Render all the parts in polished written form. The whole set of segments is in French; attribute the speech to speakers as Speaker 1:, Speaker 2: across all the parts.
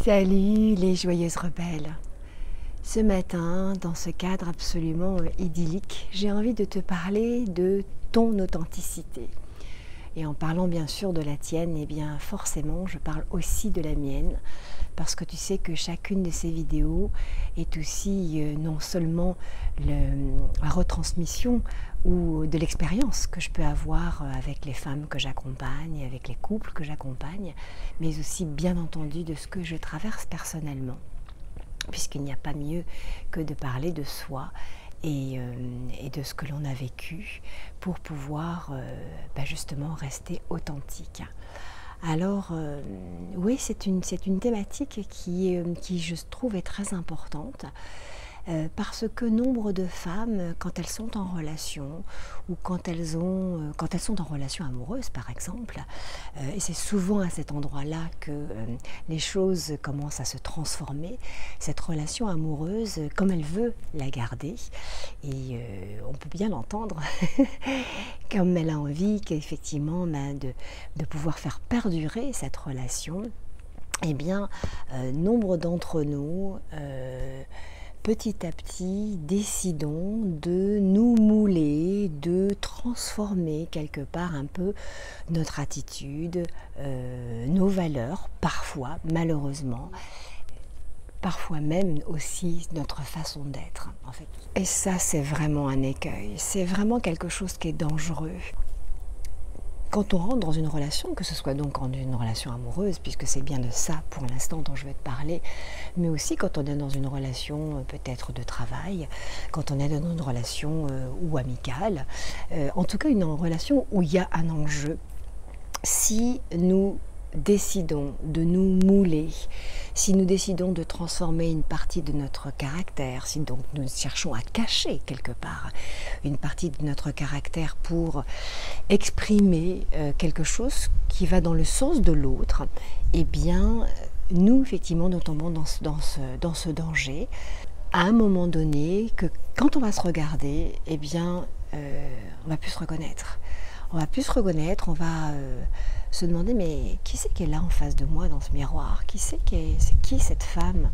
Speaker 1: Salut les joyeuses rebelles. Ce matin, dans ce cadre absolument idyllique, j'ai envie de te parler de ton authenticité. Et en parlant bien sûr de la tienne, eh bien forcément je parle aussi de la mienne, parce que tu sais que chacune de ces vidéos est aussi non seulement la retransmission ou de l'expérience que je peux avoir avec les femmes que j'accompagne, avec les couples que j'accompagne, mais aussi bien entendu de ce que je traverse personnellement, puisqu'il n'y a pas mieux que de parler de soi et de ce que l'on a vécu pour pouvoir justement rester authentique. Alors oui, c'est une thématique qui je trouve est très importante. Parce que nombre de femmes, quand elles sont en relation ou quand elles sont en relation amoureuse par exemple, et c'est souvent à cet endroit-là que les choses commencent à se transformer, cette relation amoureuse, comme elle veut la garder, et on peut bien l'entendre, comme elle a envie qu'effectivement de pouvoir faire perdurer cette relation, eh bien nombre d'entre nous petit à petit, décidons de nous mouler, de transformer quelque part un peu notre attitude, nos valeurs, parfois, malheureusement, parfois même aussi notre façon d'être, en fait. Et ça, c'est vraiment un écueil, c'est vraiment quelque chose qui est dangereux. Quand on rentre dans une relation, que ce soit donc en une relation amoureuse, puisque c'est bien de ça pour l'instant dont je vais te parler, mais aussi quand on est dans une relation peut-être de travail, quand on est dans une relation ou amicale, en tout cas une relation où il y a un enjeu. Si nous décidons de nous mouler, si nous décidons de transformer une partie de notre caractère, si donc nous cherchons à cacher quelque part une partie de notre caractère pour exprimer quelque chose qui va dans le sens de l'autre, eh bien nous effectivement nous tombons dans ce danger à un moment donné que quand on va se regarder, eh bien on va plus se reconnaître. On va plus se reconnaître, on va se demander mais qui c'est qui est là en face de moi dans ce miroir? C'est qui cette femme?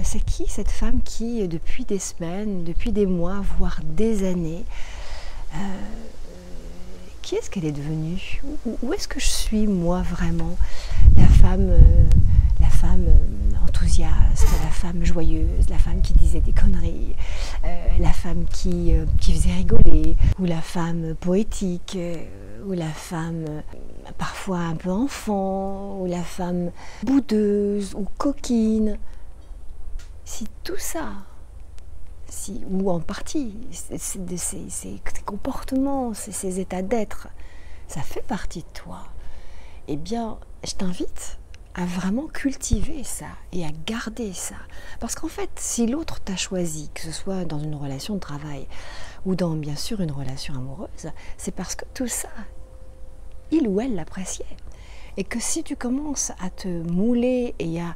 Speaker 1: C'est qui cette femme qui depuis des semaines, depuis des mois, voire des années, qui est-ce qu'elle est devenue? Où est-ce que je suis moi vraiment? La femme enthousiaste, la femme joyeuse, la femme qui disait des conneries, la femme qui faisait rigoler, ou la femme poétique, ou la femme parfois un peu enfant, ou la femme boudeuse ou coquine. Si tout ça, ou en partie, ces comportements, ces états d'être, ça fait partie de toi, eh bien, je t'invite à vraiment cultiver ça et à garder ça. Parce qu'en fait, si l'autre t'a choisi, que ce soit dans une relation de travail ou dans bien sûr une relation amoureuse, c'est parce que tout ça, il ou elle l'appréciait. Et que si tu commences à te mouler et à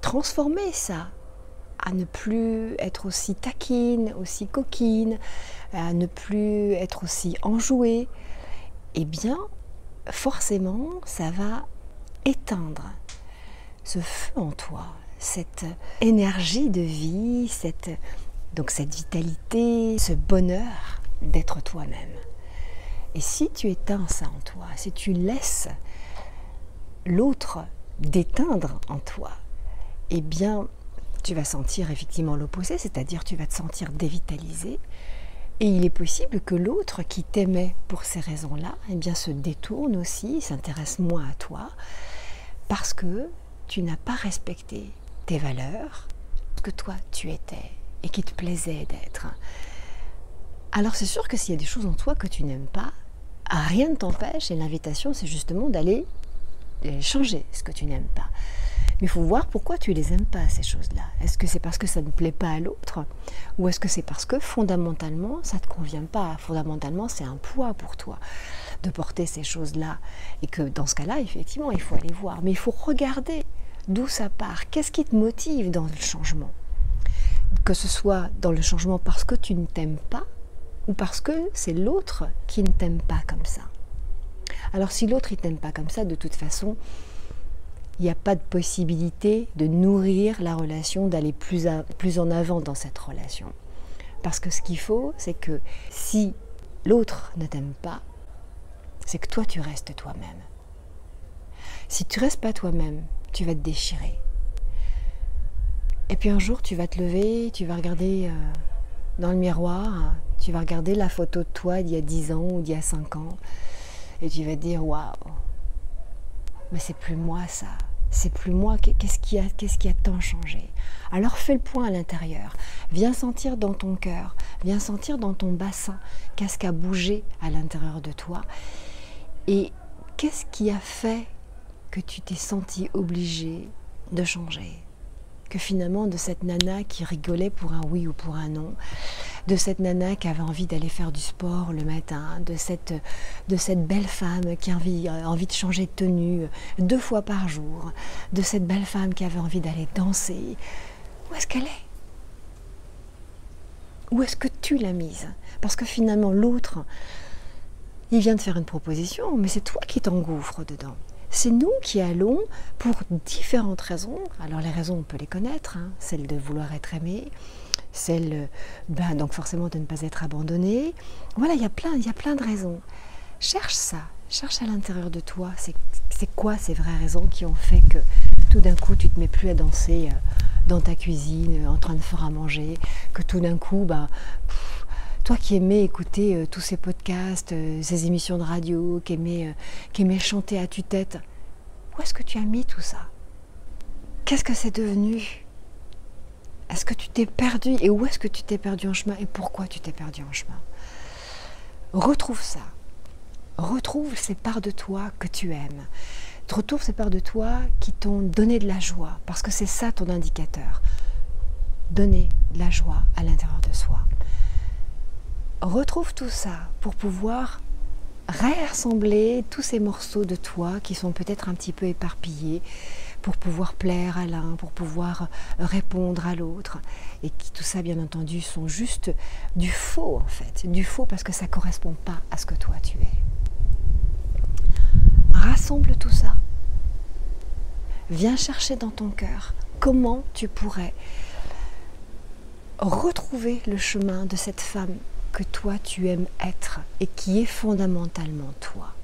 Speaker 1: transformer ça, à ne plus être aussi taquine, aussi coquine, à ne plus être aussi enjouée, eh bien, forcément, ça va éteindre ce feu en toi, cette énergie de vie, cette vitalité, ce bonheur d'être toi-même. Et si tu éteins ça en toi, si tu laisses l'autre d'éteindre en toi, eh bien, tu vas sentir effectivement l'opposé, c'est-à-dire tu vas te sentir dévitalisé. Et il est possible que l'autre qui t'aimait pour ces raisons-là, eh bien, se détourne aussi, s'intéresse moins à toi, parce que tu n'as pas respecté tes valeurs, ce que toi tu étais et qui te plaisait d'être. Alors c'est sûr que s'il y a des choses en toi que tu n'aimes pas, rien ne t'empêche, et l'invitation c'est justement d'aller changer ce que tu n'aimes pas. Mais il faut voir pourquoi tu les aimes pas, ces choses-là. Est-ce que c'est parce que ça ne plaît pas à l'autre? Ou est-ce que c'est parce que fondamentalement, ça ne te convient pas? Fondamentalement, c'est un poids pour toi de porter ces choses-là. Et que dans ce cas-là, effectivement, il faut aller voir. Mais il faut regarder d'où ça part. Qu'est-ce qui te motive dans le changement? Que ce soit dans le changement parce que tu ne t'aimes pas, ou parce que c'est l'autre qui ne t'aime pas comme ça. Alors si l'autre ne t'aime pas comme ça, de toute façon, il n'y a pas de possibilité de nourrir la relation, d'aller plus en avant dans cette relation. Parce que ce qu'il faut, c'est que si l'autre ne t'aime pas, c'est que toi, tu restes toi-même. Si tu ne restes pas toi-même, tu vas te déchirer. Et puis un jour, tu vas te lever, tu vas regarder dans le miroir, tu vas regarder la photo de toi d'il y a 10 ans ou d'il y a 5 ans, et tu vas te dire, waouh, mais c'est plus moi ça. C'est plus moi, qu'est-ce qui a tant changé? Alors fais le point à l'intérieur, viens sentir dans ton cœur, viens sentir dans ton bassin qu'est-ce qui a bougé à l'intérieur de toi et qu'est-ce qui a fait que tu t'es senti obligé de changer. Que finalement de cette nana qui rigolait pour un oui ou pour un non, de cette nana qui avait envie d'aller faire du sport le matin, de cette belle femme qui avait envie de changer de tenue 2 fois par jour, de cette belle femme qui avait envie d'aller danser, où est-ce qu'elle est? Où est-ce que tu l'as mise? Parce que finalement l'autre, il vient de faire une proposition, mais c'est toi qui t'engouffres dedans. C'est nous qui allons, pour différentes raisons, alors les raisons on peut les connaître, celle de vouloir être aimé, celle donc forcément de ne pas être abandonné, voilà, il y a plein de raisons. Cherche ça, cherche à l'intérieur de toi, c'est quoi ces vraies raisons qui ont fait que tout d'un coup tu te mets plus à danser dans ta cuisine, en train de faire à manger, que tout d'un coup, toi qui aimais écouter tous ces podcasts, ces émissions de radio, qui aimais chanter à tue-tête, où est-ce que tu as mis tout ça? Qu'est-ce que c'est devenu? Est-ce que tu t'es perdu? Et où est-ce que tu t'es perdu en chemin? Et pourquoi tu t'es perdu en chemin? Retrouve ça. Retrouve ces parts de toi que tu aimes. Retrouve ces parts de toi qui t'ont donné de la joie, parce que c'est ça ton indicateur. Donner de la joie à l'intérieur de soi. Retrouve tout ça pour pouvoir réassembler tous ces morceaux de toi qui sont peut-être un petit peu éparpillés, pour pouvoir plaire à l'un, pour pouvoir répondre à l'autre, et qui tout ça bien entendu sont juste du faux en fait, du faux parce que ça ne correspond pas à ce que toi tu es. Rassemble tout ça, viens chercher dans ton cœur comment tu pourrais retrouver le chemin de cette femme que toi tu aimes être et qui est fondamentalement toi.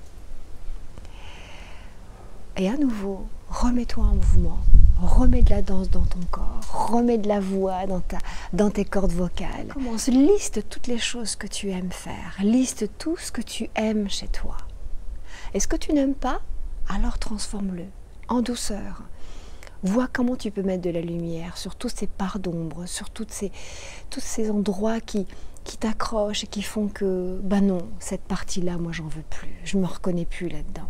Speaker 1: Et à nouveau, remets-toi en mouvement, remets de la danse dans ton corps, remets de la voix dans tes cordes vocales. Commence, liste toutes les choses que tu aimes faire, liste tout ce que tu aimes chez toi. Et ce que tu n'aimes pas, alors transforme-le en douceur. Vois comment tu peux mettre de la lumière sur toutes ces parts d'ombre, sur tous ces endroits qui t'accrochent et qui font que, non, cette partie-là, moi j'en veux plus, je ne me reconnais plus là-dedans.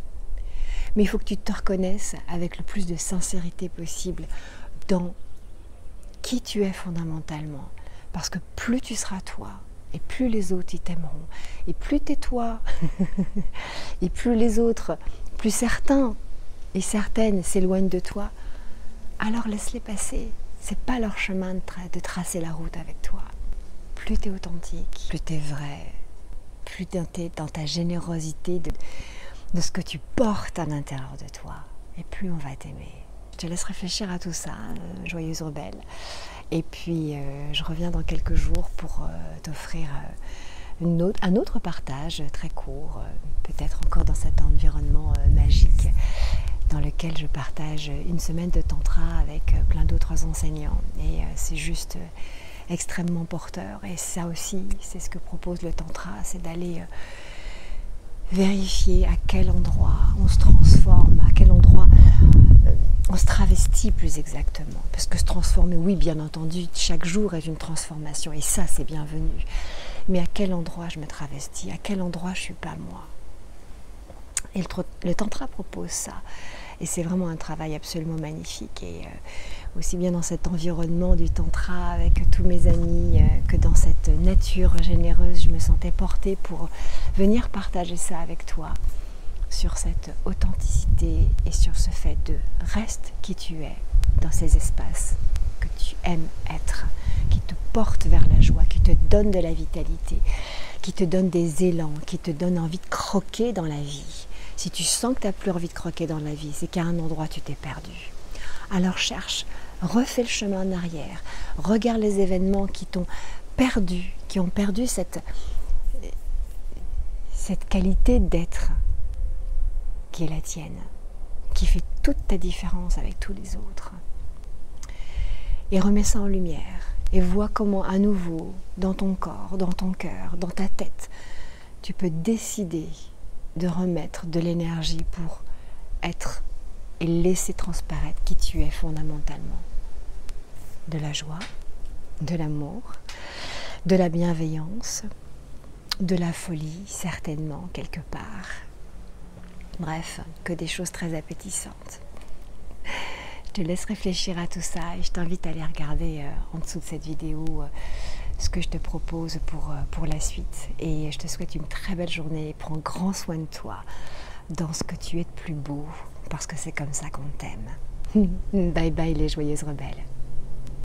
Speaker 1: Mais il faut que tu te reconnaisses avec le plus de sincérité possible dans qui tu es fondamentalement. Parce que plus tu seras toi, et plus les autres ils t'aimeront, et plus tu es toi, et plus les autres, plus certains et certaines s'éloignent de toi, alors laisse-les passer. C'est pas leur chemin de tracer la route avec toi. Plus tu es authentique, plus tu es vrai, plus tu es dans ta générosité de ce que tu portes à l'intérieur de toi, et plus on va t'aimer. Je te laisse réfléchir à tout ça, joyeuse rebelle. Et puis je reviens dans quelques jours pour t'offrir un autre partage très court, peut-être encore dans cet environnement magique, dans lequel je partage une semaine de tantra avec plein d'autres enseignants. Et c'est juste extrêmement porteur. Et ça aussi, c'est ce que propose le tantra, c'est d'aller vérifier à quel endroit on se transforme, à quel endroit on se travestit plus exactement. Parce que se transformer, oui, bien entendu, chaque jour est une transformation, et ça, c'est bienvenu. Mais à quel endroit je me travestis, à quel endroit je ne suis pas moi. Et le tantra propose ça. Et c'est vraiment un travail absolument magnifique. Et aussi bien dans cet environnement du tantra avec tous mes amis, que dans cette nature généreuse, je me sentais portée pour venir partager ça avec toi, sur cette authenticité et sur ce fait de reste qui tu es dans ces espaces que tu aimes être, qui te portent vers la joie, qui te donnent de la vitalité, qui te donnent des élans, qui te donnent envie de croquer dans la vie, Si tu sens que tu n'as plus envie de croquer dans la vie, c'est qu'à un endroit tu t'es perdu. Alors cherche, refais le chemin en arrière, regarde les événements qui t'ont perdu, qui ont perdu cette qualité d'être qui est la tienne, qui fait toute ta différence avec tous les autres. Et remets ça en lumière et vois comment à nouveau, dans ton corps, dans ton cœur, dans ta tête, tu peux décider de remettre de l'énergie pour être et laisser transparaître qui tu es fondamentalement. De la joie, de l'amour, de la bienveillance, de la folie, certainement, quelque part. Bref, que des choses très appétissantes. Je te laisse réfléchir à tout ça et je t'invite à aller regarder en dessous de cette vidéo ce que je te propose pour la suite. Et je te souhaite une très belle journée. Prends grand soin de toi dans ce que tu es de plus beau, parce que c'est comme ça qu'on t'aime. Bye bye les joyeuses rebelles.